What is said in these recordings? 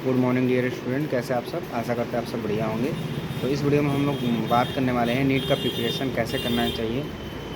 Good morning dear student, कैसे आप सब। आशा करते हैं आप सब बढ़िया होंगे। तो इस वीडियो में हम लोग बात करने वाले हैं नीट का प्रिपरेशन कैसे करना चाहिए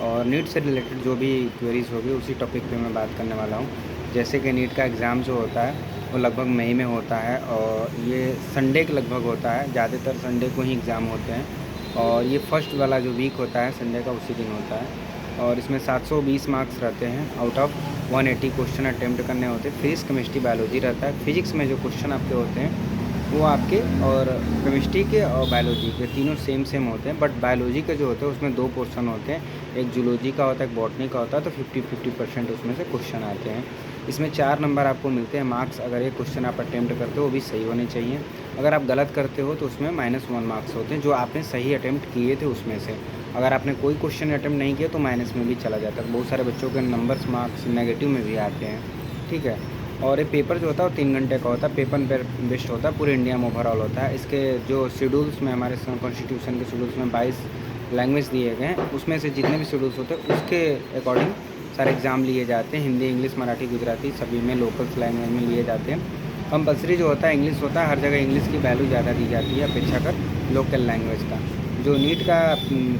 और नीट से रिलेटेड जो भी क्वेरीज होगी उसी टॉपिक पे मैं बात करने वाला हूँ। जैसे कि नीट का एग्ज़ाम जो होता है वो लगभग मई में होता है और ये संडे के लगभग होता है, ज़्यादातर संडे को ही एग्ज़ाम होते हैं और ये फर्स्ट वाला जो वीक होता है संडे का उसी दिन होता है और इसमें 720 मार्क्स रहते हैं आउट ऑफ 180 क्वेश्चन अटेम्प्ट करने होते हैं। फिजिक्स केमिस्ट्री बायोलॉजी रहता है। फिजिक्स में जो क्वेश्चन आपके होते हैं वो आपके और केमिस्ट्री के और बायोलॉजी के तीनों सेम होते हैं, बट बायोलॉजी के जो होते हैं उसमें 2 पोर्शन होते हैं, एक जूलॉजी का होता है, एक बॉटनी का होता है। तो 50-50% उसमें से क्वेश्चन आते हैं। इसमें 4 नंबर आपको मिलते हैं मार्क्स अगर ये क्वेश्चन आप अटेम्प्ट करते हो वो भी सही होने चाहिए। अगर आप गलत करते हो तो उसमें -1 मार्क्स होते हैं जो आपने सही अटेम्प्ट किए थे उसमें से। अगर आपने कोई क्वेश्चन अटेम्प्ट नहीं किया तो माइनस में भी चला जाता है। बहुत सारे बच्चों के नंबर्स मार्क्स नेगेटिव में भी आते हैं, ठीक है। और ये पेपर जो होता है वो 3 घंटे का होता है, पेपर बेस्ड होता है, पूरे इंडिया में ओवरऑल होता है। इसके जो शेड्यूल्स में हमारे कॉन्स्टिट्यूशन के शेड्यूल्स में 22 लैंग्वेज दिए गए हैं, उसमें से जितने भी शेड्यूल्स होते हैं उसके अकॉर्डिंग सारे एग्ज़ाम लिए जाते हैं। हिंदी, इंग्लिश, मराठी, गुजराती सभी में लोकल्स लैंग्वेज में लिए जाते हैं। कंपलसरी जो होता है इंग्लिश होता है, हर जगह इंग्लिश की वैल्यू ज़्यादा दी जाती है अपेक्षाकृत लोकल लैंग्वेज का। जो नीट का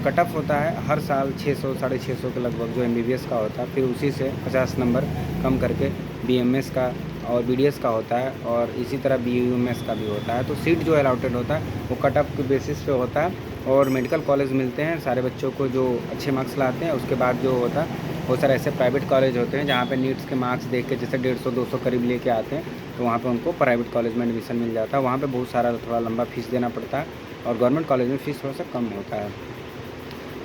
कट ऑफ होता है हर साल 600 650 के लगभग जो एमबीबीएस का होता है, फिर उसी से 50 नंबर कम करके बीएमएस का और बीडीएस का होता है और इसी तरह बीयूएमएस का भी होता है। तो सीट जो अलॉटेड होता है वो कट ऑफ के बेसिस पे होता है और मेडिकल कॉलेज मिलते हैं सारे बच्चों को जो अच्छे मार्क्स लाते हैं। उसके बाद जो होता है बहुत सारे ऐसे प्राइवेट कॉलेज होते हैं जहाँ पे नीट्स के मार्क्स देख के जैसे 150-200 करीब लेके आते हैं, तो वहाँ पे उनको प्राइवेट कॉलेज में एडमिशन मिल जाता है। वहाँ पे बहुत सारा थोड़ा लंबा फीस देना पड़ता है और गवर्नमेंट कॉलेज में फ़ीस थोड़ा सा कम होता है।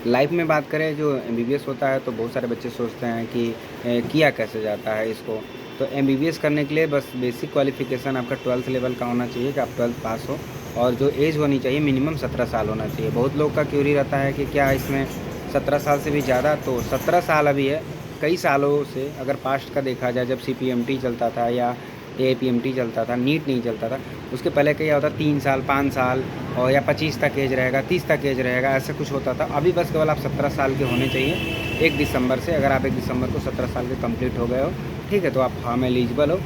लाइफ में बात करें जो एमबीबीएस होता है तो बहुत सारे बच्चे सोचते हैं कि किया कैसे जाता है इसको। तो एमबीबीएस करने के लिए बस बेसिक क्वालिफ़िकेशन आपका 12th लेवल का होना चाहिए कि आप 12th पास हो और जो एज होनी चाहिए मिनिमम 17 साल होना चाहिए। बहुत लोग का क्यूरी रहता है कि क्या इसमें 17 साल से भी ज़्यादा, तो 17 साल अभी है। कई सालों से अगर पास्ट का देखा जाए, जब सीपीएमटी चलता था या एपीएमटी चलता था, नीट नहीं चलता था, उसके पहले क्या होता 3 साल 5 साल और या 25 तक एज रहेगा, 30 तक एज रहेगा, ऐसा कुछ होता था। अभी बस केवल आप 17 साल के होने चाहिए 1 दिसंबर से। अगर आप 1 दिसंबर को 17 साल के कंप्लीट हो गए हो, ठीक है, तो आप फार्म एलिजिबल हो।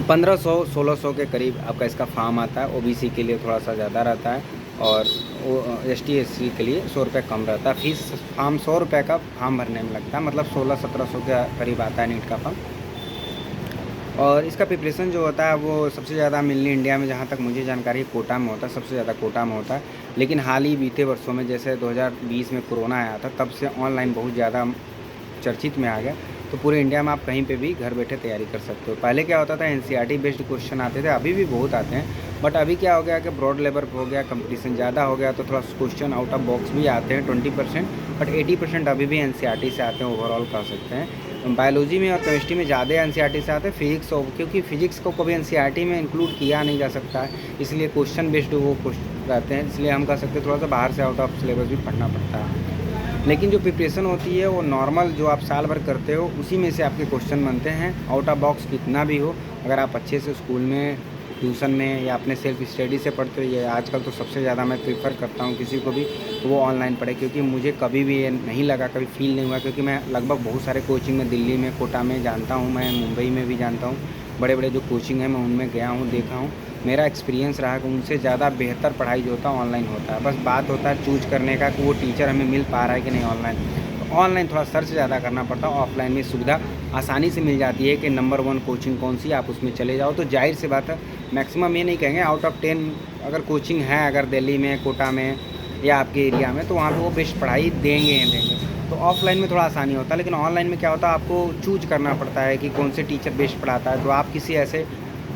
1500-1600 के करीब आपका इसका फार्म आता है। ओबीसी के लिए थोड़ा सा ज़्यादा रहता है और एसटी एससी के लिए 100 रुपये कम रहता है। फीस फार्म 100 रुपये का फार्म भरने में लगता है, मतलब 1600-1700 के करीब आता है नीट का फार्म। और इसका प्रिपरेशन जो होता है वो सबसे ज़्यादा मिलनी इंडिया में, जहाँ तक मुझे जानकारी है, कोटा में होता है, सबसे ज़्यादा कोटा में होता है। लेकिन हाल ही बीते वर्षों में जैसे 2020 में कोरोना आया था, तब से ऑनलाइन बहुत ज़्यादा चर्चित में आ गया। तो पूरे इंडिया में आप कहीं पे भी घर बैठे तैयारी कर सकते हो। पहले क्या होता था एनसीईआरटी बेस्ड क्वेश्चन आते थे, अभी भी बहुत आते हैं, बट अभी क्या हो गया कि ब्रॉड लेवल हो गया, कंपटीशन ज़्यादा हो गया, तो थोड़ा क्वेश्चन आउट ऑफ बॉक्स भी आते हैं 20%, बट 80% अभी भी एनसीईआरटी से आते हैं, ओवरऑल कह सकते हैं। बायोलॉजी में और केमिस्ट्री में ज़्यादा एनसीईआरटी से आते हैं। फिजिक्स क्योंकि फिजिक्स को कभी एनसीईआरटी में इंक्लूड किया नहीं जा सकता है, इसलिए क्वेश्चन बेस्ड वो क्वेश्चन रहते हैं, इसलिए हम कह सकते हैं थोड़ा सा बाहर से आउट ऑफ सिलेबस भी पढ़ना पड़ता है। लेकिन जो प्रिपरेशन होती है वो नॉर्मल जो आप साल भर करते हो उसी में से आपके क्वेश्चन बनते हैं। आउट ऑफ बॉक्स कितना भी हो, अगर आप अच्छे से स्कूल में, ट्यूशन में या अपने सेल्फ स्टडी से पढ़ते हो, ये आजकल तो सबसे ज़्यादा मैं प्रीफर करता हूँ किसी को भी तो वो ऑनलाइन पढ़े, क्योंकि मुझे कभी भी ये नहीं लगा, कभी फील नहीं हुआ, क्योंकि मैं लगभग बहुत सारे कोचिंग में दिल्ली में, कोटा में जानता हूँ, मैं मुंबई में भी जानता हूँ, बड़े बड़े जो कोचिंग हैं मैं उनमें गया हूँ, देखा हूँ। मेरा एक्सपीरियंस रहा कि उनसे ज़्यादा बेहतर पढ़ाई जो होता है ऑनलाइन होता है। बस बात होता है चूज करने का कि वो टीचर हमें मिल पा रहा है कि नहीं ऑनलाइन। तो ऑनलाइन थोड़ा सर्च ज़्यादा करना पड़ता है, ऑफलाइन में सुविधा आसानी से मिल जाती है कि नंबर 1 कोचिंग कौन सी, आप उसमें चले जाओ। तो जाहिर सी बात है, मैक्सिमम ये नहीं कहेंगे, आउट ऑफ 10 अगर कोचिंग है अगर दिल्ली में, कोटा में या आपके एरिया में, तो वहाँ पे वो बेस्ट पढ़ाई देंगे ही देंगे। तो ऑफलाइन में थोड़ा आसानी होता है, लेकिन ऑनलाइन में क्या होता है आपको चूज करना पड़ता है कि कौन से टीचर बेस्ट पढ़ाता है। तो आप किसी ऐसे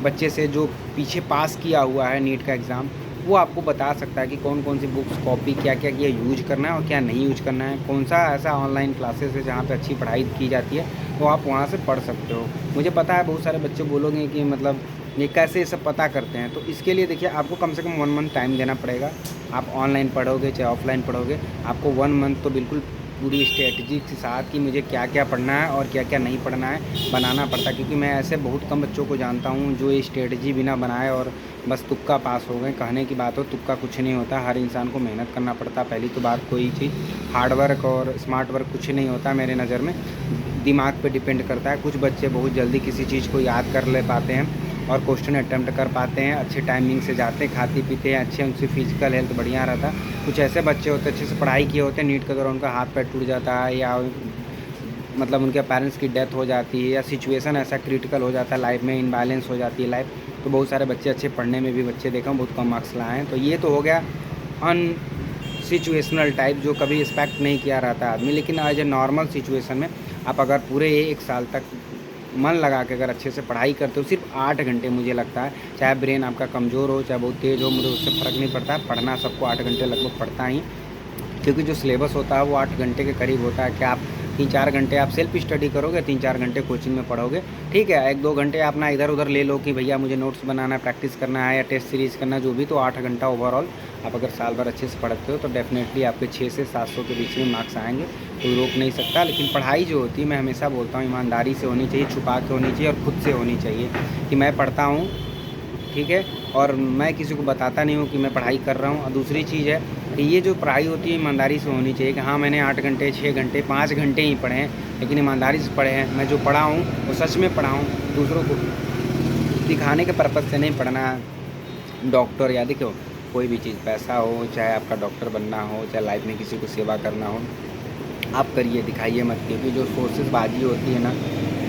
बच्चे से जो पीछे पास किया हुआ है नीट का एग्ज़ाम, वो आपको बता सकता है कि कौन कौन सी बुक्स, कॉपी, क्या क्या ये यूज करना है और क्या नहीं यूज करना है। कौन सा ऐसा ऑनलाइन क्लासेस है जहाँ पे अच्छी पढ़ाई की जाती है, तो आप वहाँ से पढ़ सकते हो। मुझे पता है बहुत सारे बच्चे बोलोगे कि मतलब ये कैसे ये सब पता करते हैं, तो इसके लिए देखिए आपको कम से कम 1 मंथ टाइम देना पड़ेगा। आप ऑनलाइन पढ़ोगे चाहे ऑफलाइन पढ़ोगे, आपको 1 मंथ तो बिल्कुल पूरी स्ट्रेटजी के साथ कि मुझे क्या क्या पढ़ना है और क्या क्या नहीं पढ़ना है बनाना पड़ता है। क्योंकि मैं ऐसे बहुत कम बच्चों को जानता हूँ जो ये स्ट्रेटजी बिना बनाए और बस तुक्का पास हो गए। कहने की बात हो, तुक्का कुछ नहीं होता, हर इंसान को मेहनत करना पड़ता है। पहली तो बात, कोई चीज़ हार्ड वर्क और स्मार्ट वर्क कुछ नहीं होता मेरे नज़र में, दिमाग पे डिपेंड करता है। कुछ बच्चे बहुत जल्दी किसी चीज़ को याद कर ले पाते हैं और क्वेश्चन अटैम्प्ट कर पाते हैं, अच्छे टाइमिंग से जाते हैं, खाते पीते हैं, अच्छे उनसे फिजिकल हेल्थ बढ़िया रहता है। कुछ ऐसे बच्चे होते हैं अच्छे से पढ़ाई किए होते हैं, नीट के दौरान उनका हाथ पैर टूट जाता है या मतलब उनके पेरेंट्स की डेथ हो जाती है या सिचुएशन ऐसा क्रिटिकल हो जाता है, लाइफ में इनबैलेंस हो जाती है लाइफ, तो बहुत सारे बच्चे अच्छे पढ़ने में भी बच्चे देखा हूँ बहुत कम मार्क्स लाए हैं। तो ये तो हो गया अन सिचुएशनल टाइप, जो कभी एक्सपेक्ट नहीं किया रहता आदमी, लेकिन एज ए नॉर्मल सिचुएशन में आप अगर पूरे 1 साल तक मन लगा के अगर अच्छे से पढ़ाई करते हो, सिर्फ 8 घंटे मुझे लगता है, चाहे ब्रेन आपका कमज़ोर हो चाहे बहुत तेज़ हो, मुझे उससे फ़र्क नहीं पड़ता, पढ़ना सबको 8 घंटे लगभग पड़ता ही, क्योंकि जो सिलेबस होता है वो 8 घंटे के करीब होता है। कि आप 3-4 घंटे आप सेल्फ स्टडी करोगे, 3-4 घंटे कोचिंग में पढ़ोगे, ठीक है, 1-2 घंटे अपना इधर उधर ले लो कि भैया मुझे नोट्स बनाना है, प्रैक्टिस करना है या टेस्ट सीरीज़ करना है, जो भी, तो 8 घंटा ओवरऑल आप अगर साल भर अच्छे से पढ़ते हो तो डेफिनेटली आपके 600 से 700 के बीच में मार्क्स आएंगे, कोई रोक नहीं सकता। लेकिन पढ़ाई जो होती है, मैं हमेशा बोलता हूँ, ईमानदारी से होनी चाहिए, छुपा के होनी चाहिए और खुद से होनी चाहिए कि मैं पढ़ता हूँ, ठीक है, और मैं किसी को बताता नहीं हूँ कि मैं पढ़ाई कर रहा हूँ। और दूसरी चीज़ है कि ये जो पढ़ाई होती है ईमानदारी से होनी चाहिए कि हाँ मैंने 8 घंटे 6 घंटे 5 घंटे ही पढ़े हैं, लेकिन ईमानदारी से पढ़े हैं, मैं जो पढ़ा हूँ वो सच में पढ़ा हूँ, दूसरों को दिखाने के पर्पज़ से नहीं पढ़ना। डॉक्टर या देखो कोई भी चीज़, पैसा हो चाहे आपका डॉक्टर बनना हो चाहे लाइफ में किसी को सेवा करना हो, आप करिए, दिखाइए मत, क्योंकि जो सोर्सेज बाजी होती है ना,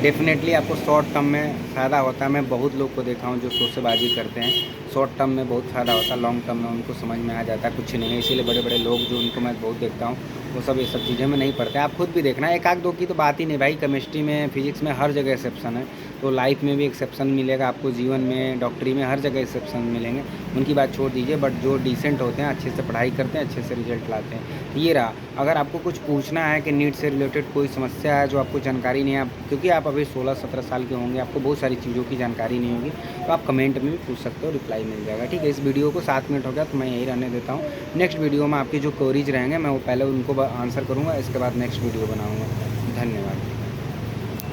डेफिनेटली आपको शॉर्ट टर्म में फ़ायदा होता है। मैं बहुत लोग को देखा हूँ जो सोचेबाजी करते हैं, शॉर्ट टर्म में बहुत फ़ायदा होता है, लॉन्ग टर्म में उनको समझ में आ जाता है कुछ नहीं है। इसीलिए बड़े बड़े लोग जो उनको मैं बहुत देखता हूँ वो सब ये सब चीज़ें में नहीं पढ़ते। आप खुद भी देखना, एक आध दो की तो बात ही नहीं भाई, केमिस्ट्री में फिजिक्स में हर जगह एक्सेप्शन है, तो लाइफ में भी एक्सेप्शन मिलेगा आपको, जीवन में डॉक्टरी में हर जगह एक्सेप्शन मिलेंगे, उनकी बात छोड़ दीजिए। बट जो डिसेंट होते हैं, अच्छे से पढ़ाई करते हैं, अच्छे से रिजल्ट लाते हैं। ये रहा, अगर आपको कुछ पूछना है कि नीट से रिलेटेड कोई समस्या है जो आपको जानकारी नहीं है, आप क्योंकि आप अभी 16-17 साल के होंगे, आपको बहुत सारी चीज़ों की जानकारी नहीं होगी, तो आप कमेंट में भी पूछ सकते हो, रिप्लाई मिल जाएगा, ठीक है। इस वीडियो को 7 मिनट हो गया तो मैं यही रहने देता हूँ। नेक्स्ट वीडियो में आपकी जो क्वेरीज रहेंगे मैं वो पहले उनको आंसर करूँगा, इसके बाद नेक्स्ट वीडियो बनाऊँगा। धन्यवाद।